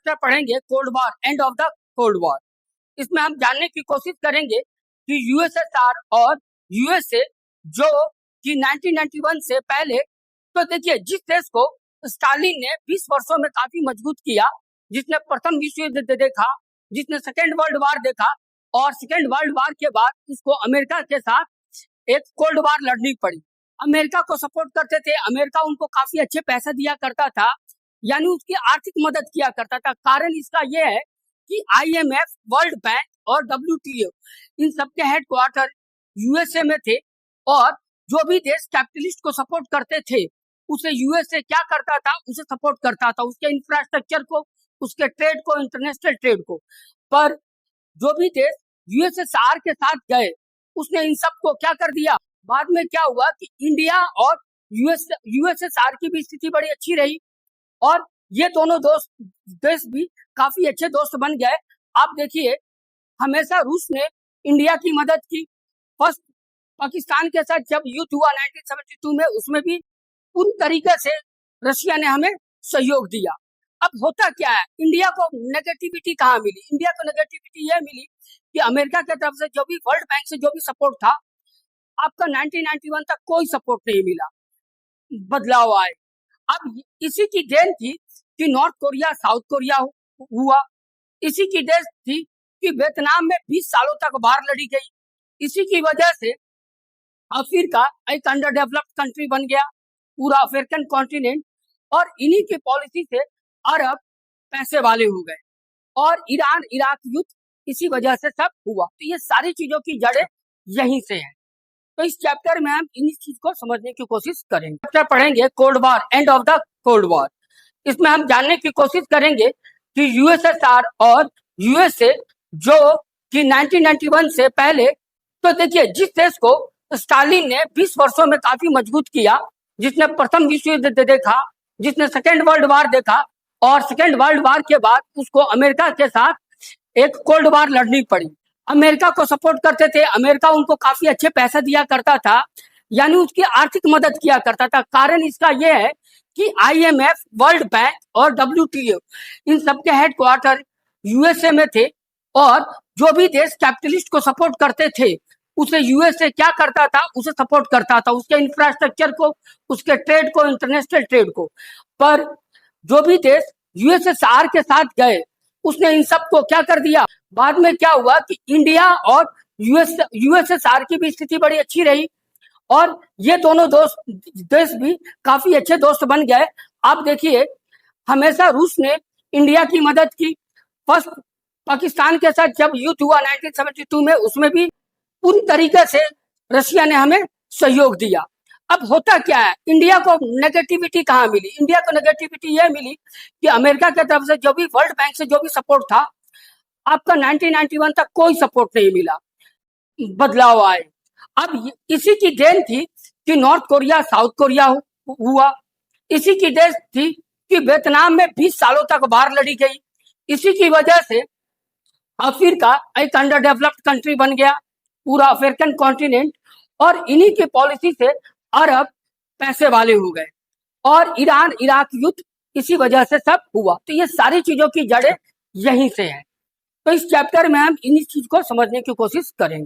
Chapter पढ़ेंगे cold war, end of the cold war. इसमें हम जानने की कोशिश करेंगे कि यूएसएसआर और यूएसए जो कि 1991 से पहले, तो देखिए जिस देश को स्टालिन ने 20 वर्षों में काफी मजबूत किया, जिसने प्रथम विश्व युद्ध देखा, जिसने सेकेंड वर्ल्ड वॉर देखा, और सेकेंड वर्ल्ड वॉर के बाद उसको अमेरिका के साथ एक कोल्ड वॉर लड़नी पड़ी। अमेरिका को सपोर्ट करते थे, अमेरिका उनको काफी अच्छे पैसा दिया करता था, यानी उसकी आर्थिक मदद किया करता था। कारण इसका यह है कि आईएमएफ, वर्ल्ड बैंक और डब्ल्यूटीओ इन सबके हेडक्वार्टर यूएसए में थे, और जो भी देश कैपिटलिस्ट को सपोर्ट करते थे उसे यूएसए क्या करता था, उसे सपोर्ट करता था, उसके इंफ्रास्ट्रक्चर को, उसके ट्रेड को, इंटरनेशनल ट्रेड को। पर जो भी देश यूएसएसआर के साथ गए उसने इन सबको क्या कर दिया। बाद में क्या हुआ कि इंडिया और यूएसएसआर की भी स्थिति बड़ी अच्छी रही, और ये दोनों देश भी काफी अच्छे दोस्त बन गए। आप देखिए, हमेशा रूस ने इंडिया की मदद की। फर्स्ट पाकिस्तान के साथ जब युद्ध हुआ 1972 में, उसमें भी पूरी तरीके से रशिया ने हमें सहयोग दिया। अब होता क्या है, इंडिया को नेगेटिविटी कहाँ मिली? इंडिया को नेगेटिविटी यह मिली कि अमेरिका की तरफ से जो भी, वर्ल्ड बैंक से जो भी सपोर्ट था, आपका 1991 तक कोई सपोर्ट नहीं मिला, बदलाव आए। अब इसी की देन थी कि नॉर्थ कोरिया, साउथ कोरिया हुआ। इसी की देन थी कि वियतनाम में 20 सालों तक वार लड़ी गई। इसी की वजह से अफ्रीका एक अंडर डेवलप्ड कंट्री बन गया, पूरा अफ्रीकन कॉन्टिनेंट, और इन्हीं की पॉलिसी से अरब पैसे वाले हो गए, और ईरान इराक युद्ध इसी वजह से सब हुआ। तो ये सारी चीजों की जड़ें यहीं से है। तो इस चैप्टर में हम इन चीज को समझने की कोशिश करेंगे। चैप्टर पढ़ेंगे cold war, end of the cold war. इसमें हम जानने की कोशिश करेंगे कि यूएसएसआर और यूएसए जो कि 1991 से पहले, तो देखिए जिस देश को स्टालिन ने 20 वर्षों में काफी मजबूत किया, जिसने प्रथम विश्व युद्ध देखा, जिसने सेकेंड वर्ल्ड वॉर देखा, और सेकेंड वर्ल्ड वॉर के बाद उसको अमेरिका के साथ एक कोल्ड वॉर लड़नी पड़ी। अमेरिका को सपोर्ट करते थे, अमेरिका उनको काफी अच्छे पैसा दिया करता था, यानी उसकी आर्थिक मदद किया करता था। कारण इसका यह है कि आईएमएफ, वर्ल्ड बैंक और डब्ल्यूटीओ इन सबके हेडक्वार्टर यूएसए में थे, और जो भी देश कैपिटलिस्ट को सपोर्ट करते थे उसे यूएसए क्या करता था, उसे सपोर्ट करता था, उसके इंफ्रास्ट्रक्चर को, उसके ट्रेड को, इंटरनेशनल ट्रेड को। पर जो भी देश यूएसएसआर के साथ गए उसने इन सबको क्या कर दिया। बाद में क्या हुआ कि इंडिया और यूएसएसआर की भी स्थिति बड़ी अच्छी रही, और ये दोनों देश भी काफी अच्छे दोस्त बन गए। आप देखिए, हमेशा रूस ने इंडिया की मदद की। फर्स्ट पाकिस्तान के साथ जब युद्ध हुआ 1972 में, उसमें भी पूरी तरीके से रशिया ने हमें सहयोग दिया। अब होता क्या है, इंडिया को नेगेटिविटी कहाँ मिली? इंडिया को नेगेटिविटी यह मिली कि अमेरिका की तरफ से जो भी, वर्ल्ड बैंक से जो भी सपोर्ट था, आपका 1991 तक कोई सपोर्ट नहीं मिला, बदलाव आए। अब इसी की देन थी कि नॉर्थ कोरिया, साउथ कोरिया हुआ। इसी की देन थी कि वियतनाम में 20 सालों तक वार लड़ी गई। इसी की वजह से अफ्रीका एक अंडर डेवलप्ड कंट्री बन गया, पूरा अफ्रीकन कॉन्टिनेंट, और इन्हीं की पॉलिसी से अरब पैसे वाले हो गए, और ईरान इराक युद्ध इसी वजह से सब हुआ। तो ये सारी चीजों की जड़ें यहीं से है। तो इस चैप्टर में हम इन चीज को समझने की कोशिश करेंगे।